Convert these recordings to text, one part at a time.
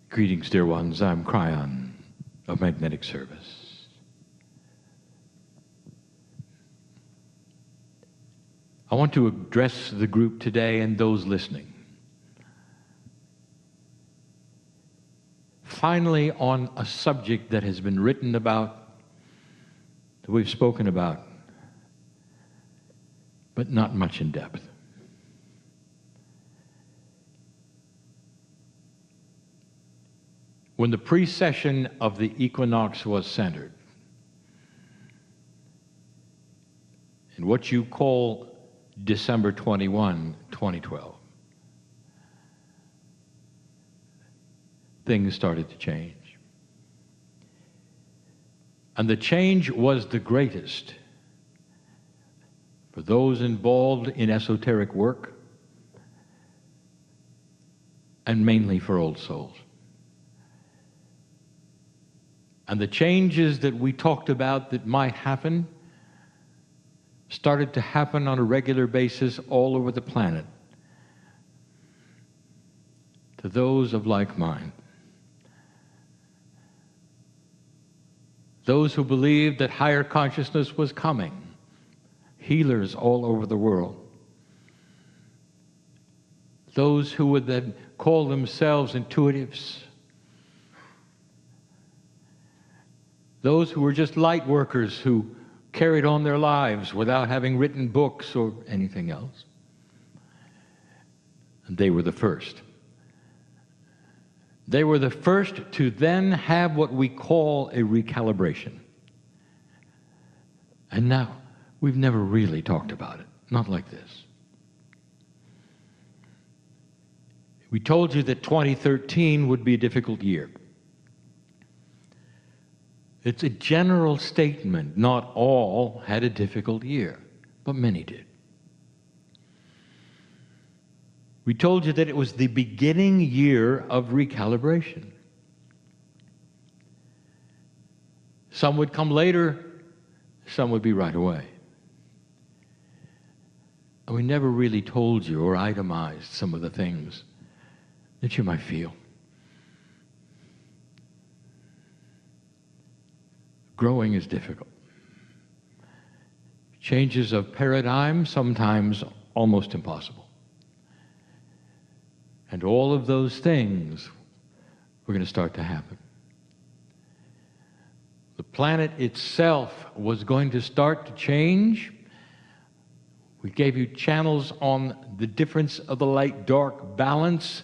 Greetings, dear ones. I'm Kryon of Magnetic Service. I want to address the group today and those listening. Finally, on a subject that has been written about, that we've spoken about, but not much in depth. When the precession of the equinox was centered, in what you call December 21, 2012, things started to change. And the change was the greatest for those involved in esoteric work and mainly for old souls. And the changes that we talked about that might happen started to happen on a regular basis all over the planet to those of like mind. Those who believed that higher consciousness was coming, healers all over the world. Those who would then call themselves intuitives. Those who were just light workers who carried on their lives without having written books or anything else. And they were the first. They were the first to then have what we call a recalibration. And now, we've never really talked about it, not like this. We told you that 2013 would be a difficult year. It's a general statement. Not all had a difficult year, but many did. We told you that it was the beginning year of recalibration. Some would come later, some would be right away. And we never really told you or itemized some of the things that you might feel. Growing is difficult. Changes of paradigm, sometimes almost impossible. And all of those things were going to start to happen. The planet itself was going to start to change. We gave you channels on the difference of the light-dark balance.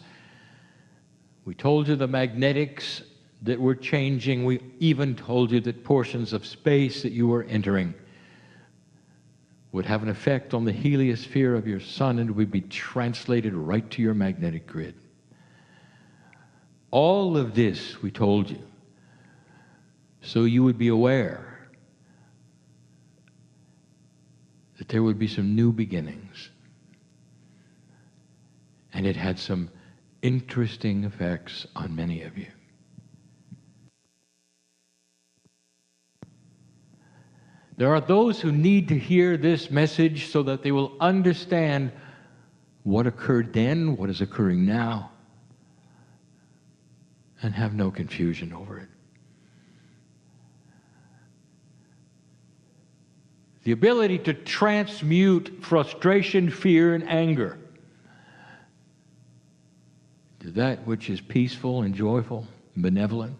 We told you the magnetics that were changing. We even told you that portions of space that you were entering would have an effect on the heliosphere of your sun and would be translated right to your magnetic grid. All of this we told you so you would be aware that there would be some new beginnings. And it had some interesting effects on many of you. There are those who need to hear this message so that they will understand what occurred then, what is occurring now, and have no confusion over it. The ability to transmute frustration, fear, and anger to that which is peaceful and joyful and benevolent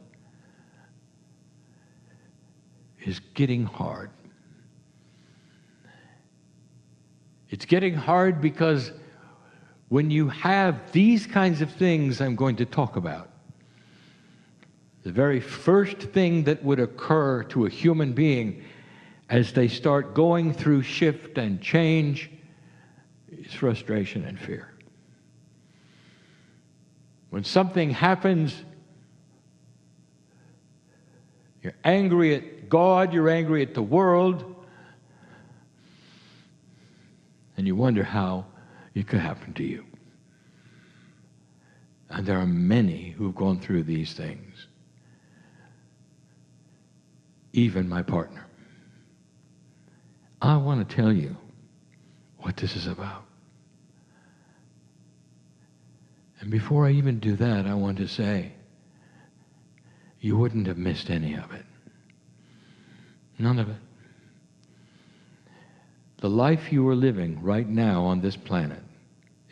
is getting hard. It's getting hard because when you have these kinds of things I'm going to talk about, the very first thing that would occur to a human being as they start going through shift and change is frustration and fear. When something happens, you're angry at God, you're angry at the world, and you wonder how it could happen to you. And there are many who've gone through these things. Even my partner. I want to tell you what this is about. And before I even do that, I want to say you wouldn't have missed any of it. None of it. The life you are living right now on this planet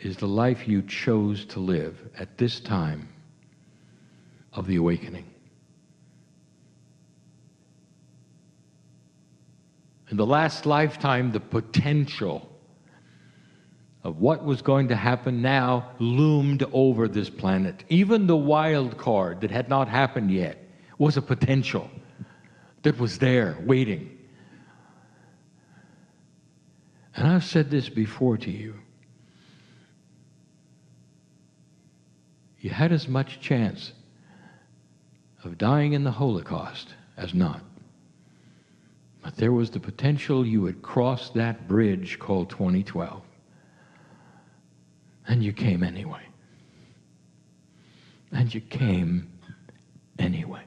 is the life you chose to live at this time of the awakening. In the last lifetime, the potential of what was going to happen now loomed over this planet. Even the wild card that had not happened yet was a potential that was there, waiting. And I've said this before to you. You had as much chance of dying in the Holocaust as not. But there was the potential you would cross that bridge called 2012. And you came anyway. And you came anyway.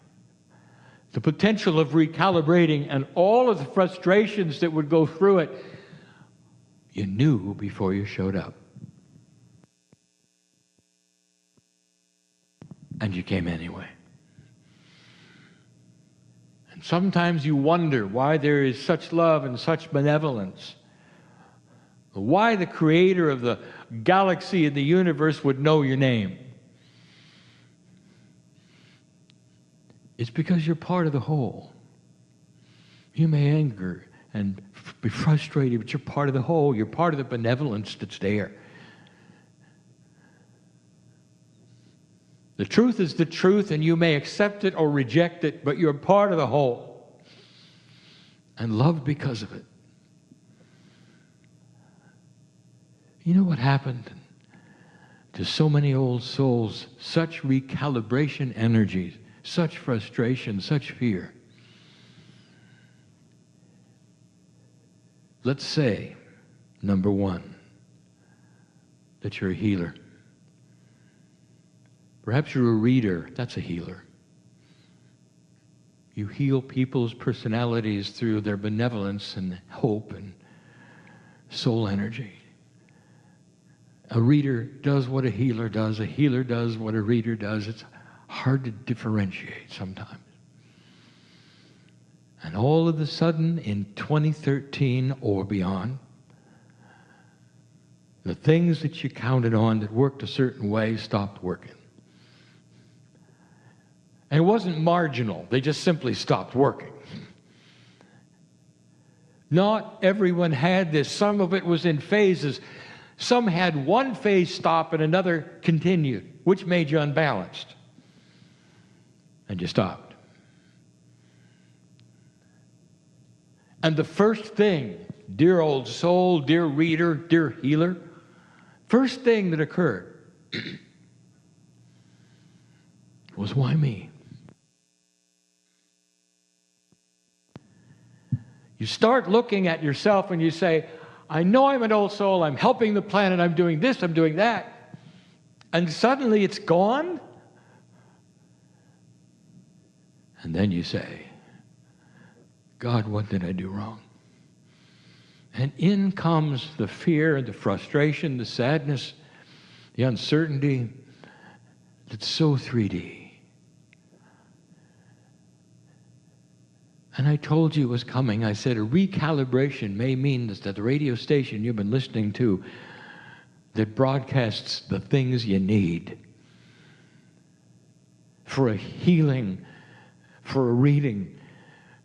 The potential of recalibrating and all of the frustrations that would go through it, you knew before you showed up. And you came anyway. And sometimes you wonder why there is such love and such benevolence. Why the creator of the galaxy and the universe would know your name. It's because you're part of the whole. You may anger and be frustrated, but you're part of the whole. You're part of the benevolence that's there. The truth is the truth, and you may accept it or reject it, but you're part of the whole. And loved because of it. You know what happened to so many old souls? Such recalibration energies, such frustration, such fear. Let's say, number one, that you're a healer. Perhaps you're a reader. That's a healer. You heal people's personalities through their benevolence and hope and soul energy. A reader does what a healer does. A healer does what a reader does. It's hard to differentiate sometimes. And all of a sudden, in 2013 or beyond, the things that you counted on that worked a certain way stopped working. And it wasn't marginal. They just simply stopped working. Not everyone had this. Some of it was in phases. Some had one phase stop and another continued, which made you unbalanced. And you stopped. And the first thing, dear old soul, dear reader, dear healer, first thing that occurred was, why me? You start looking at yourself and you say, I know I'm an old soul, I'm helping the planet, I'm doing this, I'm doing that. And suddenly it's gone. And then you say, God, what did I do wrong? And in comes the fear and the frustration, the sadness, the uncertainty that's so 3D. And I told you it was coming. I said a recalibration may mean that the radio station you've been listening to that broadcasts the things you need for a healing, for a reading,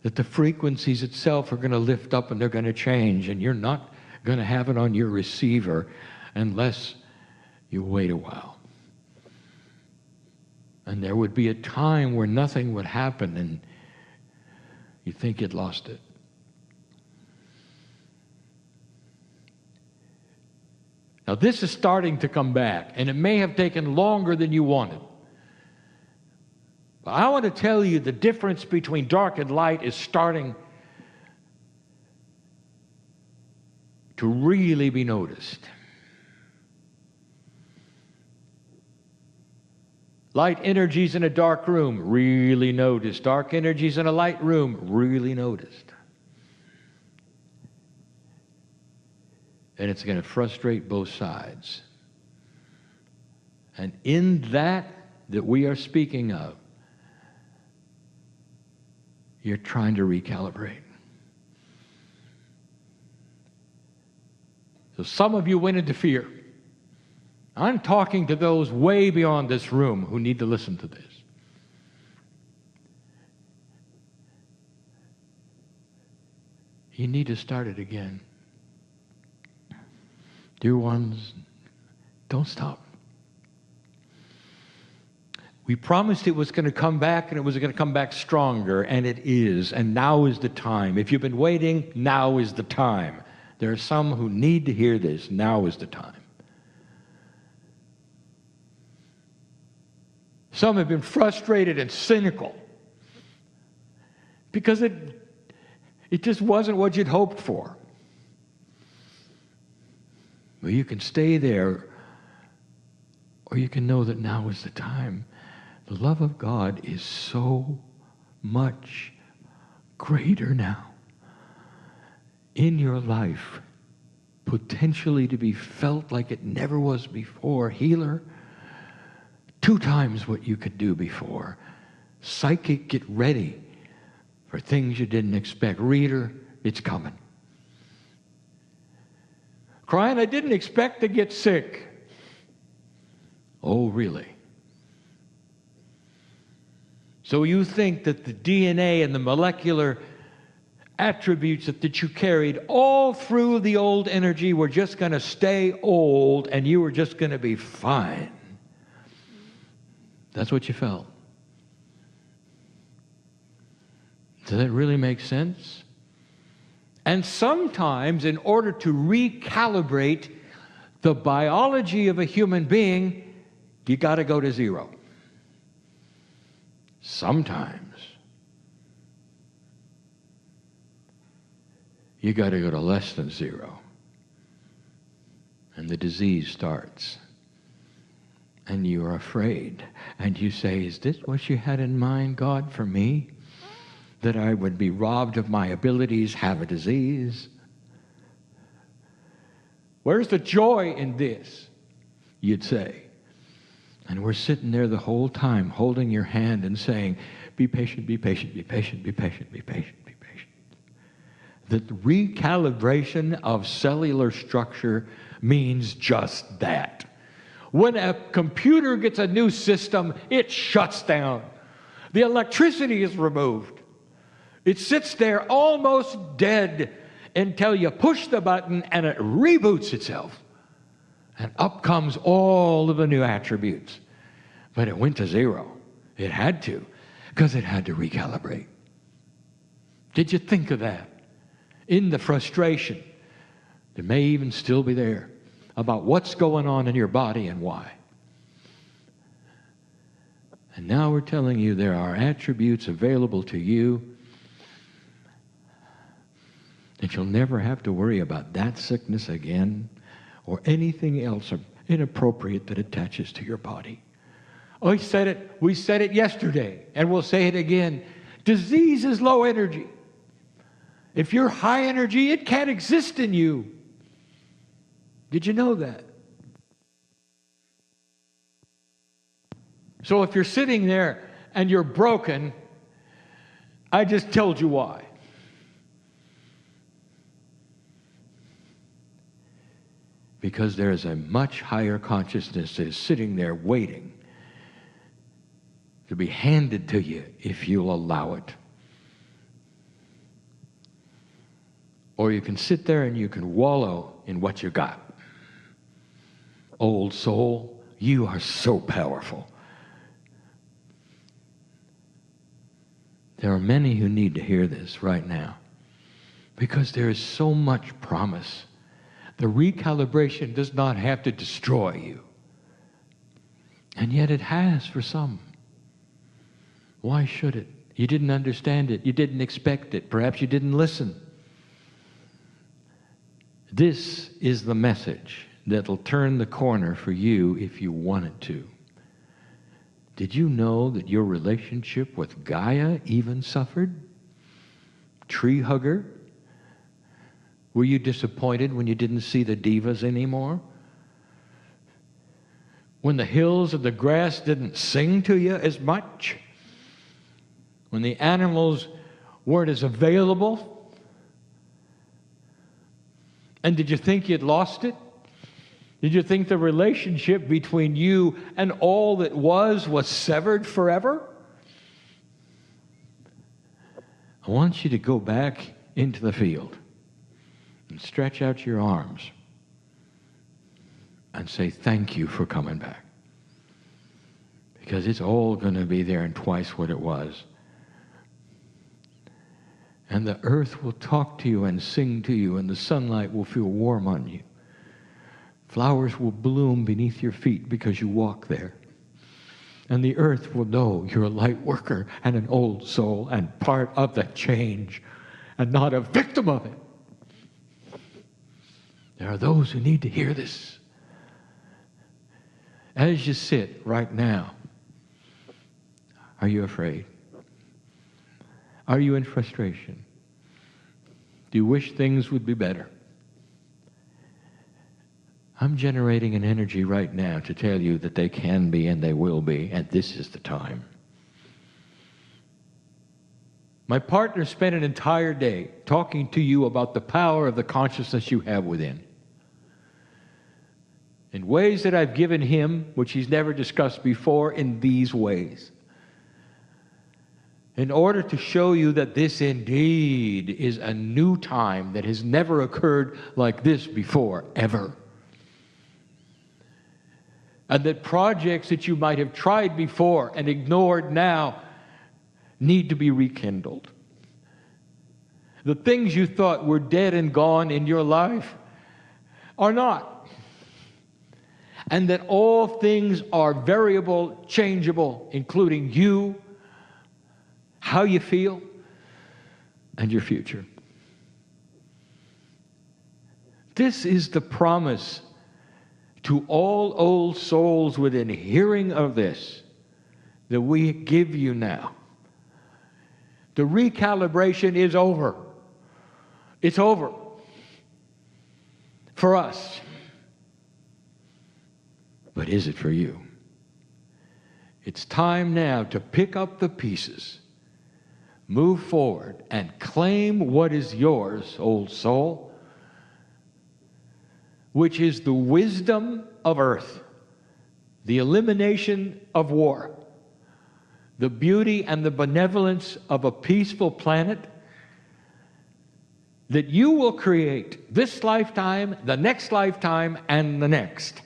that the frequencies itself are going to lift up and they're going to change, and you're not going to have it on your receiver unless you wait a while. And there would be a time where nothing would happen and you think you'd lost it. Now this is starting to come back, and it may have taken longer than you wanted. But I want to tell you the difference between dark and light is starting to really be noticed. Light energies in a dark room, really noticed. Dark energies in a light room, really noticed. And it's going to frustrate both sides. And in that we are speaking of, You're trying to recalibrate. So some of you went into fear. I'm talking to those way beyond this room who need to listen to this. You need to start it again. Dear ones, don't stop. We promised it was going to come back, and it was going to come back stronger, and it is. And now is the time. If you've been waiting, now is the time. There are some who need to hear this. Now is the time. Some have been frustrated and cynical because it just wasn't what you'd hoped for. Well, you can stay there, or you can know that now is the time. The love of God is so much greater now in your life, potentially to be felt like it never was before. Healer, 2 times what you could do before. Psychic, get ready for things you didn't expect. Reader, it's coming. Kryon, I didn't expect to get sick. Oh, really? So you think that the DNA and the molecular attributes that you carried all through the old energy were just going to stay old and you were just going to be fine. That's what you felt. Does that really make sense? And sometimes, in order to recalibrate the biology of a human being, you got to go to 0. Sometimes you got to go to less than 0. And the disease starts. And you are afraid. And you say, is this what you had in mind, God, for me? That I would be robbed of my abilities, have a disease? Where's the joy in this? You'd say. And we're sitting there the whole time holding your hand and saying, be patient, be patient, be patient, be patient, be patient, be patient. The recalibration of cellular structure means just that. When a computer gets a new system, it shuts down. The electricity is removed. It sits there almost dead until you push the button and it reboots itself. And up comes all of the new attributes. But it went to 0. It had to, because it had to recalibrate. Did you think of that? In the frustration that may even still be there about what's going on in your body and why. And now we're telling you there are attributes available to you that you'll never have to worry about that sickness again or anything else inappropriate that attaches to your body. We said it yesterday, and we'll say it again. Disease is low energy. If you're high energy, it can't exist in you. Did you know that? So if you're sitting there and you're broken, I just told you why. Because there is a much higher consciousness that is sitting there waiting to be handed to you if you'll allow it. Or you can sit there and you can wallow in what you got. Old soul, you are so powerful. There are many who need to hear this right now because there is so much promise. The recalibration does not have to destroy you. And yet it has for some. Why should it? You didn't understand it. You didn't expect it. Perhaps you didn't listen. This is the message that'll turn the corner for you if you want it to. Did you know that your relationship with Gaia even suffered? Tree hugger? Were you disappointed when you didn't see the divas anymore? When the hills and the grass didn't sing to you as much? When the animals weren't as available? And did you think you'd lost it? Did you think the relationship between you and all that was severed forever? I want you to go back into the field and stretch out your arms and say, thank you for coming back. Because it's all going to be there and twice what it was. And the earth will talk to you and sing to you, and the sunlight will feel warm on you. Flowers will bloom beneath your feet because you walk there. And the earth will know you're a light worker and an old soul and part of the change and not a victim of it. There are those who need to hear this. As you sit right now, are you afraid? Are you in frustration? Do you wish things would be better? I'm generating an energy right now to tell you that they can be and they will be, and this is the time. My partner spent an entire day talking to you about the power of the consciousness you have within. In ways that I've given him, which he's never discussed before, in these ways. In order to show you that this indeed is a new time that has never occurred like this before, ever. And that projects that you might have tried before and ignored now need to be rekindled. The things you thought were dead and gone in your life are not. And that all things are variable, changeable, including you, how you feel, and your future. This is the promise to all old souls within hearing of this that we give you now. The recalibration is over. It's over for us. But is it for you? It's time now to pick up the pieces, move forward, and claim what is yours, old soul, which is the wisdom of earth, the elimination of war, the beauty and the benevolence of a peaceful planet that you will create this lifetime, the next lifetime, and the next.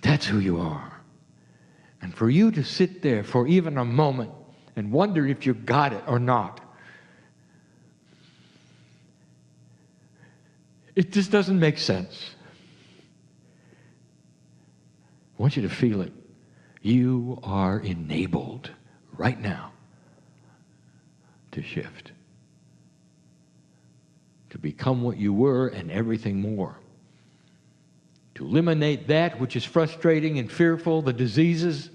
That's who you are. And for you to sit there for even a moment and wonder if you got it or not, it just doesn't make sense. I want you to feel it. You are enabled right now to shift, to become what you were and everything more, to eliminate that which is frustrating and fearful, the diseases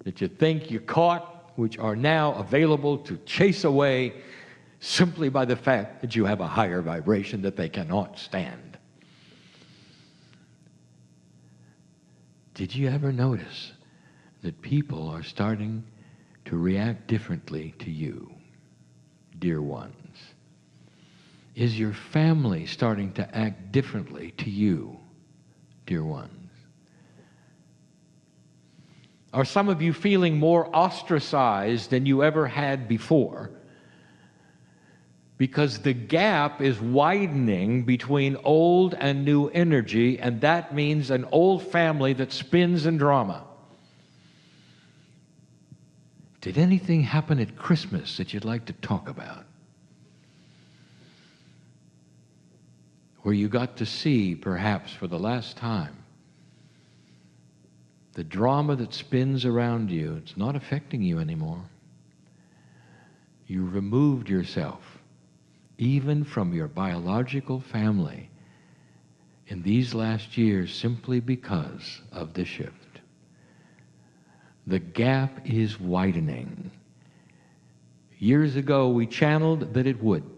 that you think you caught, which are now available to chase away simply by the fact that you have a higher vibration that they cannot stand. Did you ever notice that people are starting to react differently to you, dear ones? Is your family starting to act differently to you, dear ones? Are some of you feeling more ostracized than you ever had before? Because the gap is widening between old and new energy, and that means an old family that spins in drama. Did anything happen at Christmas that you'd like to talk about? Where you got to see, perhaps for the last time, the drama that spins around you, it's not affecting you anymore. You removed yourself even from your biological family in these last years simply because of the shift. The gap is widening. Years ago, we channeled that it would.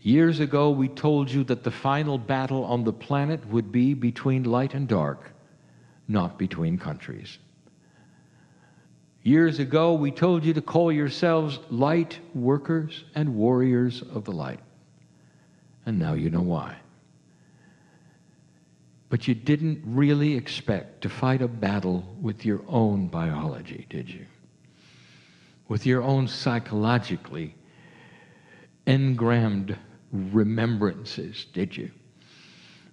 Years ago, we told you that the final battle on the planet would be between light and dark, not between countries. Years ago, we told you to call yourselves light workers and warriors of the light. And now you know why. But you didn't really expect to fight a battle with your own biology, did you? With your own psychologically engrammed remembrances, did you?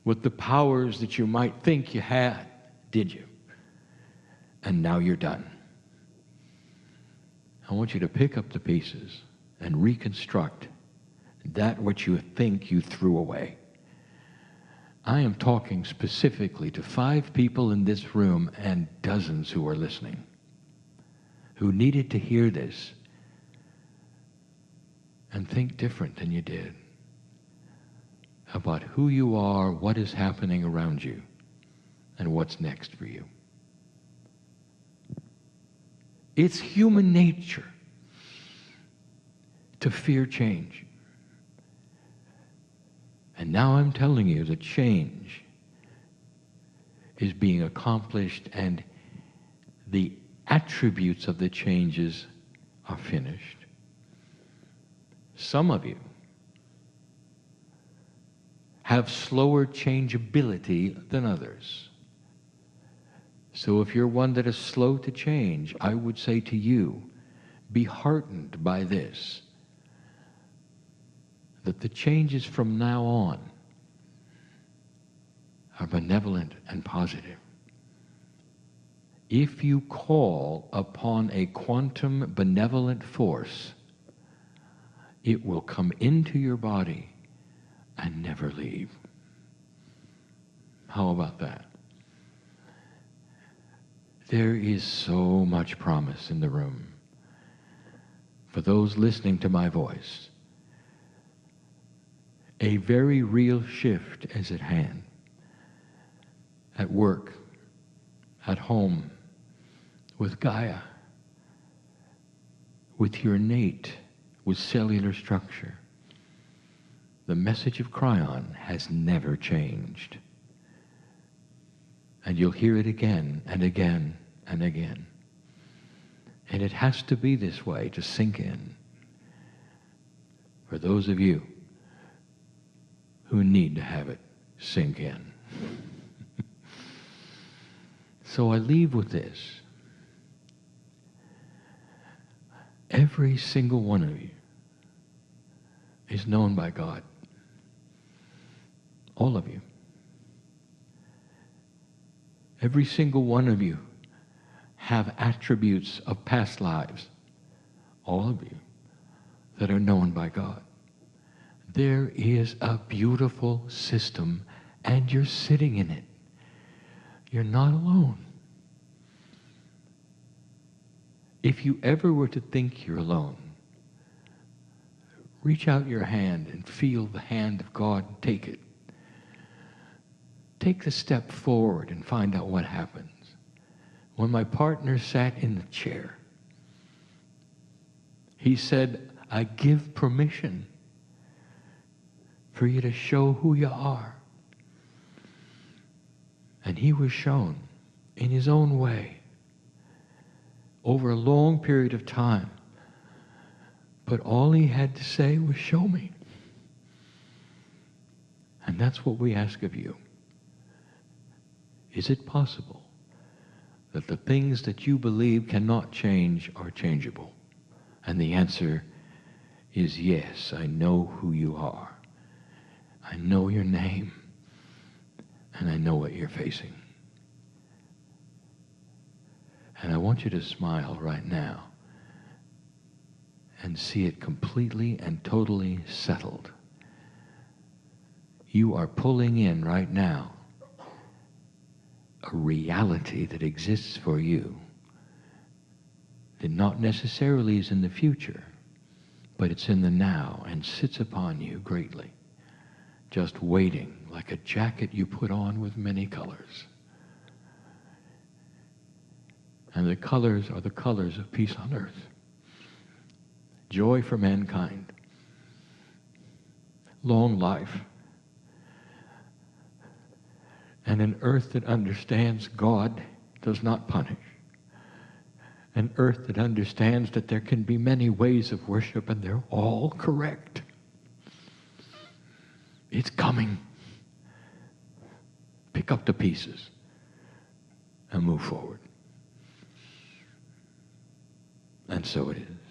With the powers that you might think you had, did you? And now you're done. I want you to pick up the pieces and reconstruct that which you think you threw away. I am talking specifically to 5 people in this room and dozens who are listening, who needed to hear this and think different than you did about who you are, what is happening around you, and what's next for you. It's human nature to fear change. And now I'm telling you that change is being accomplished and the attributes of the changes are finished. Some of you have slower changeability than others. So if you're one that is slow to change, I would say to you, be heartened by this, that the changes from now on are benevolent and positive. If you call upon a quantum benevolent force, it will come into your body and never leave. How about that? There is so much promise in the room. For those listening to my voice, a very real shift is at hand. At work, at home, with Gaia, with your innate, with cellular structure. The message of Kryon has never changed. And you'll hear it again and again and again. And it has to be this way to sink in. For those of you who need to have it sink in. So I leave with this. Every single one of you is known by God. All of you. Every single one of you have attributes of past lives. All of you that are known by God. There is a beautiful system and you're sitting in it. You're not alone. If you ever were to think you're alone, reach out your hand and feel the hand of God and take it. Take the step forward and find out what happens. When my partner sat in the chair, he said, I give permission for you to show who you are. And he was shown in his own way over a long period of time. But all he had to say was, show me. And that's what we ask of you. Is it possible that the things that you believe cannot change are changeable? And the answer is yes, I know who you are. I know your name. And I know what you're facing. And I want you to smile right now and see it completely and totally settled. You are pulling in right now a reality that exists for you that not necessarily is in the future, but it's in the now and sits upon you greatly, just waiting like a jacket you put on with many colors. And the colors are the colors of peace on earth, joy for mankind, long life, and an earth that understands God does not punish, An earth that understands that there can be many ways of worship and they're all correct. It's coming. Pick up the pieces and move forward. And so it is.